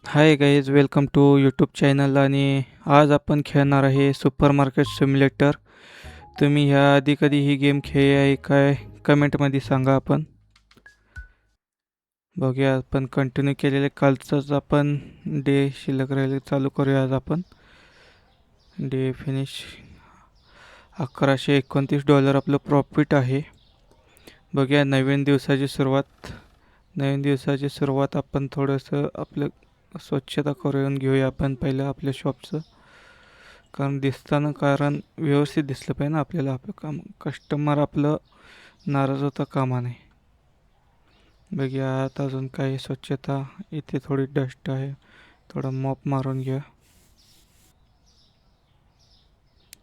High guys, welcome to YouTube channel. आणि आज आपण खेळणार आहे सुपर मार्केट सिम्युलेटर. तुम्ही ह्या आधी कधी ही गेम खेळली आहे काय? कमेंटमध्ये सांगा. आपण बघूया, आपण कंटिन्यू केलेले कालचंच आपण डे शिल्लक राहिले चालू करूया. आज आपण डे फिनिश. $1129 आपलं प्रॉफिट आहे. बघूया, नवीन दिवसाची सुरुवात आपण थोडंसं आपलं स्वच्छता करून घेऊया. आपण पहिलं आपल्या शॉपचं, कारण व्यवस्थित दिसलं पाहिजे ना आपल्याला. आपलं काम, कस्टमर आपलं नाराज होता कामा नये. बघूया आता अजून काही स्वच्छता. इथे थोड़ी डस्ट आहे, थोड़ा मॉप मारून घ्या.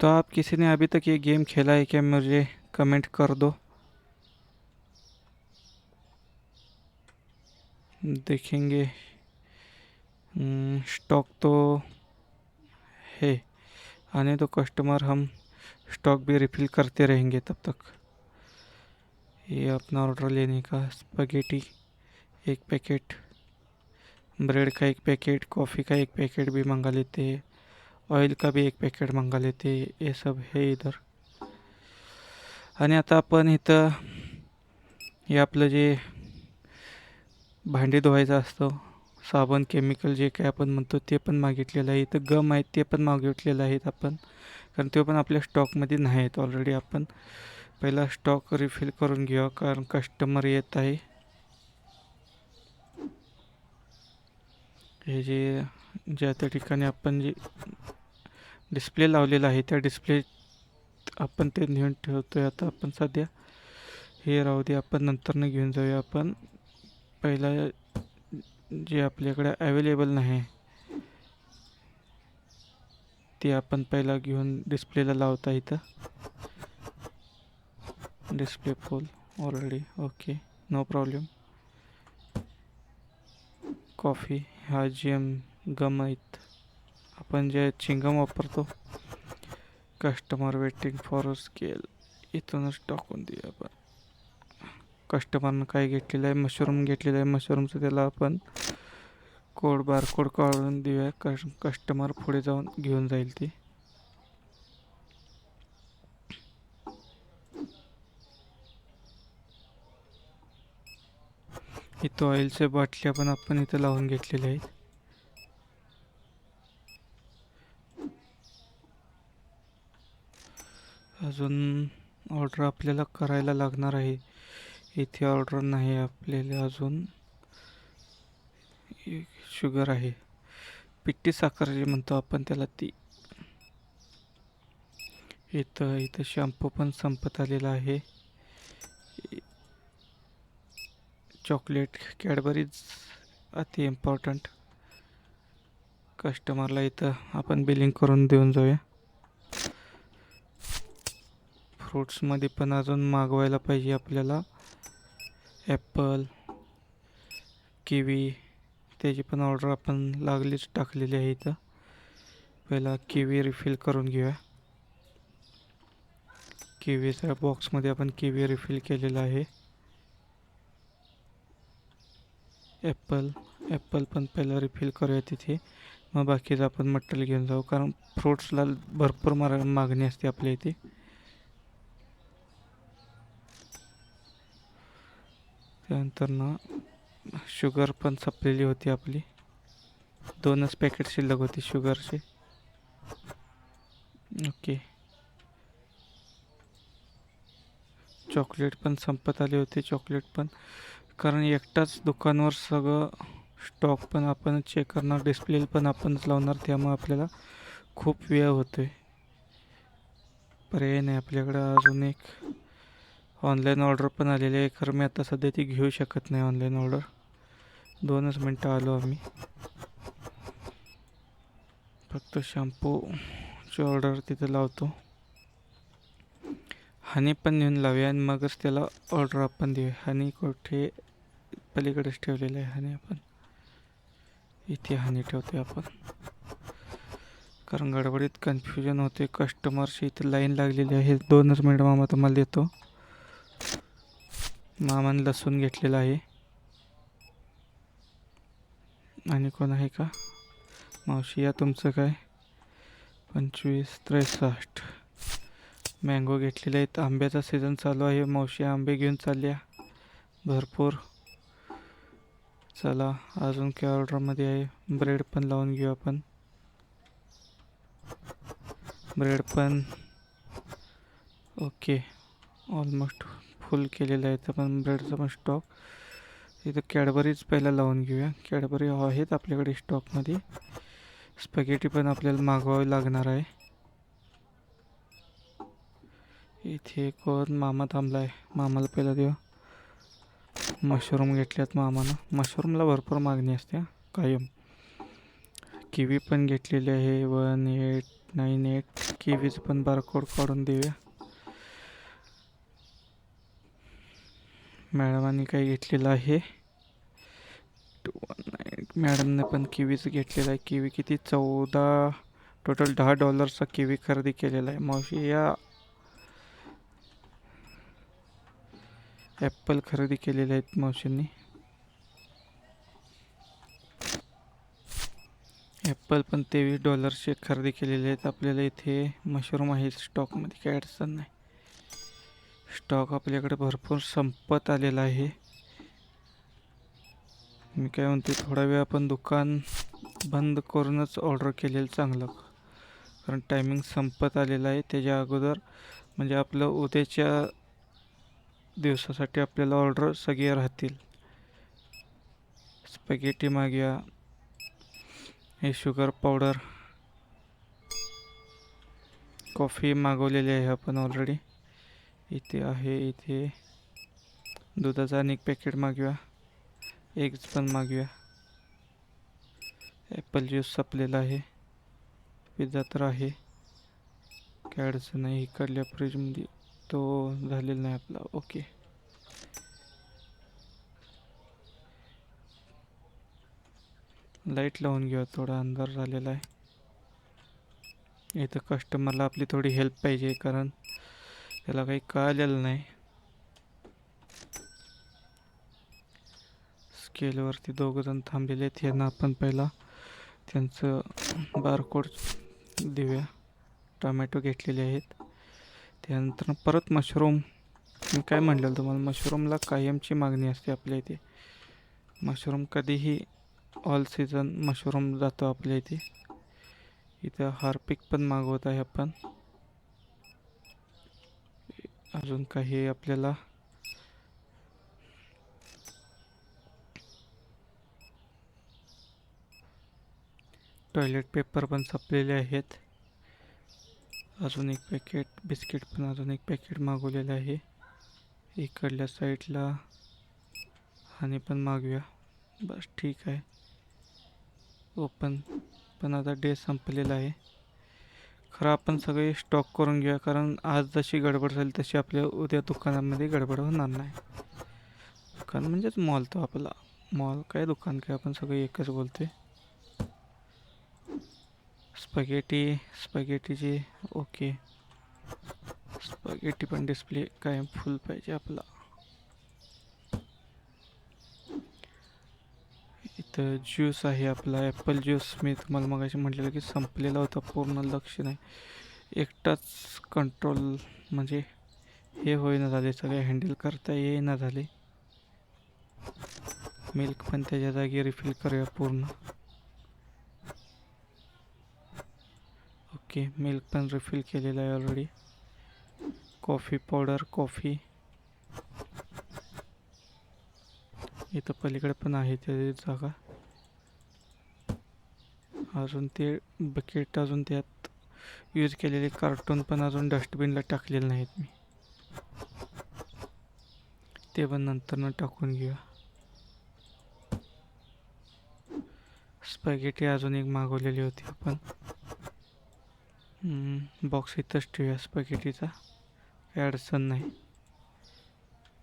तो आप किसी ने अभी तक ये गेम खेला है क्या? मुझे कमेंट कर दो, देखेंगे। स्टॉक तो है, आने तो कस्टमर, हम स्टॉक भी रिफिल करते रहेंगे तब तक। ये अपना ऑर्डर लेने का स्पगेटी एक पैकेट, ब्रेड का एक पैकेट, कॉफ़ी का एक पैकेट भी मंगा लेते हैं, ऑइल का भी एक पैकेट मंगा लेते हैं. ये सब है इधर. आणि आता आपण इथं हे आपलं जे भांडी धुवायचं असतं, साबण, केमिकल जे काय आपण म्हणतो ते पण मागितलेलं आहे. इथं गम आहेत ते पण मागितलेलं आहेत आपण, कारण ते पण आपल्या स्टॉकमध्ये नाही आहेत ऑलरेडी. आपण पहिला स्टॉक रिफिल करून घेऊया, कारण कस्टमर येत आहे. हे जे ज्या त्या ठिकाणी आपण जे डिस्प्ले लावलेला आहे त्या डिस्प्ले आपण ते नेऊन ठेवतोय. आता आपण सध्या हे राहू दे, आपण नंतरनं घेऊन जाऊया. आपण पहिला जे आपल्याकडे अवेलेबल नाही ते आपण पहिला घेऊन डिस्प्लेला लावता. इथं display full already, okay, no problem. Coffee, हा गम आहेत, आपण जे चिंगम वापरतो. कस्टमर वेटिंग फॉर स्केल, इथूनच टाकून देऊया आपण. कस्टमरनं काय घेतलेलं आहे? मशरूम घेतलेलं आहे. मशरूमचं त्याला आपण बारकोड काढून देऊया. कस्टमर पुढे जाऊन घेऊन जाईल ते. इथं ऑइलच्या बाटल्या पण आपण इथं लावून घेतलेल्या आहेत. अजून ऑर्डर आपल्याला करायला लागणार आहे. इथे ऑर्डर नाही आपल्याला अजून. शुगर आहे, पिठी साखर जे म्हणतो आपण त्याला, ती. इथं इथं शॅम्पू पण संपत आलेला आहे. चॉकलेट, कॅडबरीज अति इम्पॉर्टंट. कस्टमरला इथं आपण बिलिंग करून देऊन जाऊया. फ्रूट्समध्ये पण अजून मागवायला पाहिजे आपल्याला. ॲपल, किवी, त्याची पण ऑर्डर आपण लागलीच टाकलेली आहे. इथं पहिला किवी रिफिल करून घेऊया. किवीच्या बॉक्समध्ये आपण किवी रिफिल केलेला आहे. ॲपल पण पहिला रिफिल करूया तिथे, मग बाकीचं आपण मटेरियल घेऊन जाऊ, कारण फ्रूट्सला भरपूर मागणी असते आपल्या इथे. त्यानंतर ना शुगर पण संपलेली होती आपली, 2च पॅकेट शिल्लक होती शुगरचे. ओके, चॉकलेट पण संपत आले होते. चॉकलेट पण, कारण एकटाच दुकानावर सगळं स्टॉक पण आपण चेक करणार, डिस्प्ले पण आपणच लावणार, त्यामुळे आपल्याला खूप वेळ होतोय. पर्याय नाही आपल्याकडं. अजून एक ऑनलाईन ऑर्डर पण आलेली आहे, खरं मी आता सध्या ती घेऊ शकत नाही ऑनलाईन ऑर्डर. 2च मिनटं आलो आम्ही. फक्त शॅम्पूची ऑर्डर तिथं लावतो. हनी पण नेऊन लावूया आणि मगच त्याला ऑर्डर आपण देऊया. हनी कुठे? पलीकडेच ठेवलेलं आहे हनी. आपण इथे हनी ठेवतोय आपण, कारण गडबडीत कन्फ्युजन होते. कस्टमरशी इथे लाईन लागलेली आहे. 2च मिनटं मामा तुम्हाला देतो. मामाने लसूण घेतलेला आहे. आणि कोण आहे का? मावशी या तुमचं काय? 25-63 मँगो घेतलेले आहेत. आंब्याचा सीझन चालू आहे. मावशी आंबे घेऊन चालल्या भरपूर. चला अजून काय ऑर्डरमध्ये आहे? ब्रेड पण लावून घेऊ आपण. ब्रेड पण ओके, ऑलमोस्ट फुल केलेलं आहे. तर पण ब्रेडचा पण स्टॉक इथं. कॅडबरीज पहिला लावून घेऊया. कॅडबरी आहेत आपल्याकडे स्टॉकमध्ये. स्पॅगेटी पण आपल्याला मागवावी लागणार आहे. इथे कोण मामा थांबला आहे? मामाला पहिला देऊ. मशरूम घेतल्यात मामानं. मशरूमला भरपूर मागणी असते कायम. किवी पण घेतलेली आहे 1898. किवीचं पण बारकोड काढून देऊया. मॅडमांनी काही घेतलेलं आहे 219. मॅडमने पण किवीच घेतलेलं आहे. किवी किती? 14, टोटल $10चा किवी खरेदी केलेला आहे. मावशी या. ॲप्पल खरेदी केलेले आहेत मावशींनी. ॲप्पल पण $23चे खरेदी केलेले आहेत. आपल्याला इथे मशरूम आहे स्टॉकमध्ये, काही अडचण नाही. स्टॉक आपल्याकडे भरपूर संपत आलेला आहे. मी काय म्हणते, थोडा वेळ आपण दुकान बंद करूनच ऑर्डर केलेलं चांगलं. कारण टायमिंग संपत आलेला आहे. त्याच्या अगोदर म्हणजे आपलं उद्याच्या दिवसासाठी आपल्याला ऑर्डर सगळे राहतील. स्पॅगेटी मागूया. हे शुगर पावडर. कॉफी मागवलेली आहे आपण ऑलरेडी. इथे आहे. इथे दुधाचा आणि एक पॅकेट मागूया. एग्स पण मागूया. ॲपल ज्यूस संपलेला आहे. पिझ्झा तर आहे, काय अडचण नाही. इकडल्या फ्रीजमध्ये तो झालेला नाही आपला. ओके. लाईट लावून घेऊया, थोडा अंधार झालेला आहे. इथं कस्टमरला आपली थोडी हेल्प पाहिजे, कारण त्याला काही कळालेलं नाही. स्केलवरती दोघंजण थांबलेले आहेत. यांना आपण पहिला त्यांचं बारकोड देऊया. टोमॅटो घेतलेले आहेत. त्यानंतर परत मशरूम. मी काय म्हटलेलं तुम्हाला, मशरूमला कायमची मागणी असते आपल्या इथे. मशरूम कधीही ऑल सीझन मशरूम जातो आपल्या इथे. इथं हार्पिक पण मागवत आहे आपण. अजून काही आपल्याला टॉयलेट पेपर पण संपलेले आहेत. अजून एक पॅकेट बिस्किट पण अजून एक पॅकेट मागवलेलं आहे. इकडल्या साईडला आणि पण मागूया. बस ठीक आहे. ओपन पण आता डे संपलेला आहे. खरं आपण सगळे स्टॉक करून घेऊया, कारण आज जशी गडबड झाली तशी आपल्या उद्या दुकानामध्ये गडबड होणार नाही. दुकान म्हणजेच मॉल तो आपला. मॉल काय दुकान काय, आपण सगळे एकच बोलते. स्पॅगेटीची ओके. स्पॅगेटी पण डिस्प्ले कायम फुल पाहिजे आपला. इथं ज्यूस आहे आपला ॲपल ज्यूस. मी तुम्हाला मगाशी म्हटलेलं की संपलेला होता, पूर्ण लक्ष नाही. एकटाच कंट्रोल म्हणजे हे होईना झाले, सगळे हँडल करता येईना झाले. मिल्क पण त्याच्या जागी रिफिल करूया पूर्ण. ओके, मिल्क पण रिफिल केलेलं आहे ऑलरेडी. कॉफी पावडर, कॉफी इथं पलीकडे पण आहे त्याची जागा. अजून ते बकेट, अजून त्यात यूज केलेले कार्टून पण अजून डस्टबिनला टाकलेले नाहीत मी. ते पण नंतर टाकून घेऊया. स्पॅगेटी अजून एक मागवलेली होती आपण. बॉक्स इथंच ठेवूया स्पॅगेटीचा, काही अडचण नाही.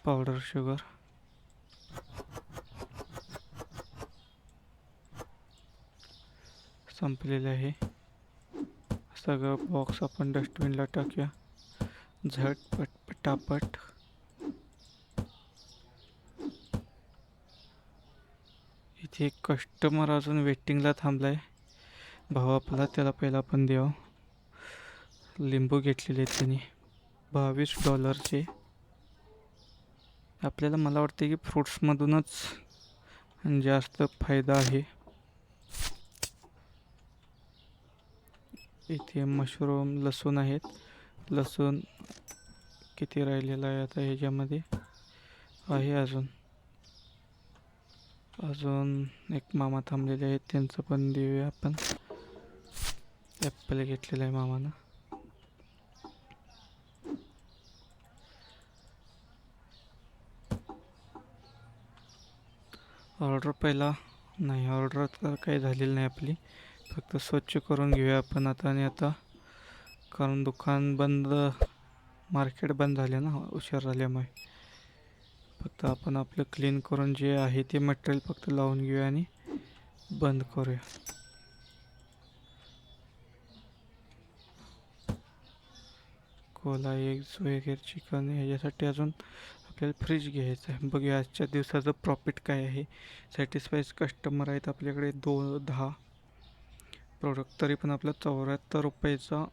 पावडर शुगर संपलेले आहे. सगळं बॉक्स आपण डस्टबिनला टाकूया झटपट पटापट. इथे एक कस्टमर अजून वेटिंगला थांबलाय. भाव आपला, त्याला पहिला आपण द्यावं. लिंबू घेतलेले आहेत त्यांनी $22. आपल्याला मला वाटते की फ्रुट्समधूनच जास्त फायदा आहे. इथे मशरूम, लसूण आहेत. लसूण किती राहिलेला आहे आता ह्याच्यामध्ये आहे. अजून एक मामा थांबलेले आहेत, त्यांचं पण देऊया आपण. ॲपल घेतलेलं आहे मामानं. ऑर्डर पहिला नाही, ऑर्डर तर काही झालेली नाही आपली, फक्त स्वच्छ करून घेऊया आपण आता. आणि आता कारण दुकान बंद, मार्केट बंद झाले ना उशीर झाल्यामुळे, फक्त आपण आपलं क्लीन करून जे आहे ते मटेरियल फक्त लावून घेऊया आणि बंद करूया. कोला, एग्स वगैरे, चिकन ह्याच्यासाठी अजून आपल्याला फ्रीज घ्यायचं आहे. बघूया आजच्या दिवसाचं प्रॉफिट काय आहे. सॅटिस्फाईड कस्टमर आहेत आपल्याकडे 10 प्रोडक्ट, तरी पण आपला ₹74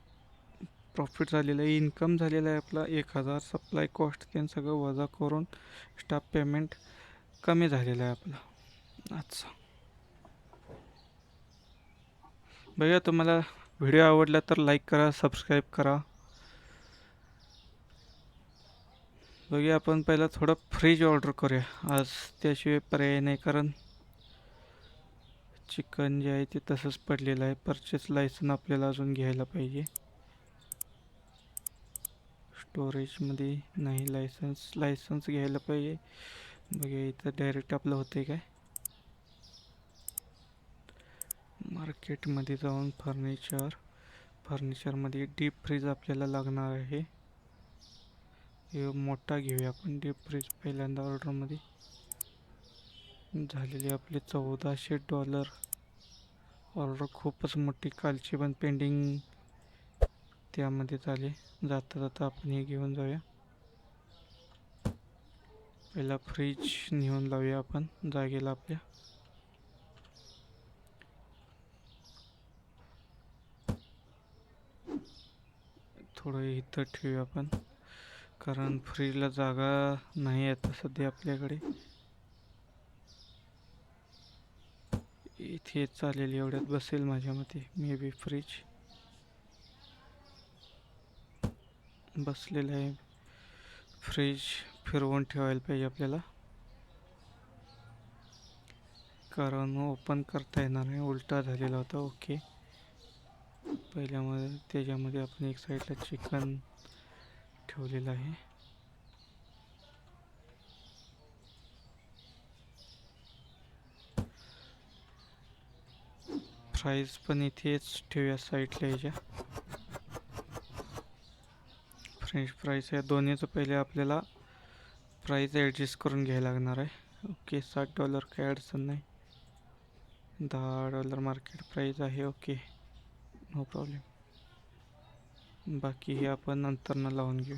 प्रॉफिट झालेला आहे. इन्कम झालेला आहे आपला 1000. सप्लाय कॉस्ट त्यांनी सगळं वजा करून स्टाफ पेमेंट कमी झालेला आहे आपला आजचा. बघा, तुम्हाला व्हिडिओ आवडला तर लाईक करा, सबस्क्राईब करा. बघूया, आपण पहिला थोडं फ्रीज ऑर्डर करूया आज, त्याशिवाय पर्याय नाही. कारण चिकन जे आहे ते तसंच पडलेलं आहे. परचेस लायसन आपल्याला अजून घ्यायला पाहिजे. स्टोरेजमध्ये नाही, लायसन्स घ्यायला पाहिजे. बघूया इथं डायरेक्ट आपलं होते काय. मार्केटमध्ये जाऊन फर्निचरमध्ये डीप फ्रीज आपल्याला लागणार आहे. हे मोठा घेऊया आपण डीप फ्रीज. पहिल्यांदा ऑर्डरमध्ये झालेले आपले $1400. ऑर्डर खूपच मोठी, कालची पण पेंडिंग त्यामध्ये झाले. जाता जाता आपण हे घेऊन जाऊया. पहिला फ्रीज नेऊन लावूया आपण जागेला आपल्या. थोडं इथं ठेवूया आपण, कारण फ्रीजला जागा नाही आता सध्या आपल्याकडे. इथे चालेल, एवढ्यात बसेल माझ्या मते. मे बी फ्रीज बसलेलं आहे. फ्रीज फिरवून ठेवायला पाहिजे आपल्याला, कारण ओपन करता येणार नाही, उलटा झालेला होता. ओके, पहिल्यामध्ये त्याच्यामध्ये आपण एक साईडला चिकन ठेवलेलं आहे. फ्राईज पण इथेच ठेवूया साईडला. याच्या फ्रेंच फ्राईज या दोन्हीचं पहिले आपल्याला प्राईस ॲडजस्ट करून घ्यायला लागणार आहे. ओके, $60 काही अडचण नाही. $10 मार्केट प्राईस आहे. Okay, no problem. बाकी हे आपण नंतरनं लावून घेऊ.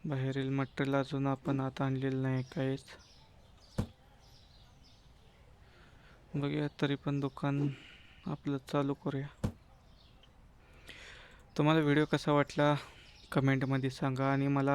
बाहेरील मटेरियल अजून आपण आता आणलेलं नाही काहीच. बघूया, तरी पण दुकान आपलं चालू करूया. तुम्हाला व्हिडिओ कसा वाटला कमेंटमध्ये सांगा. आणि मला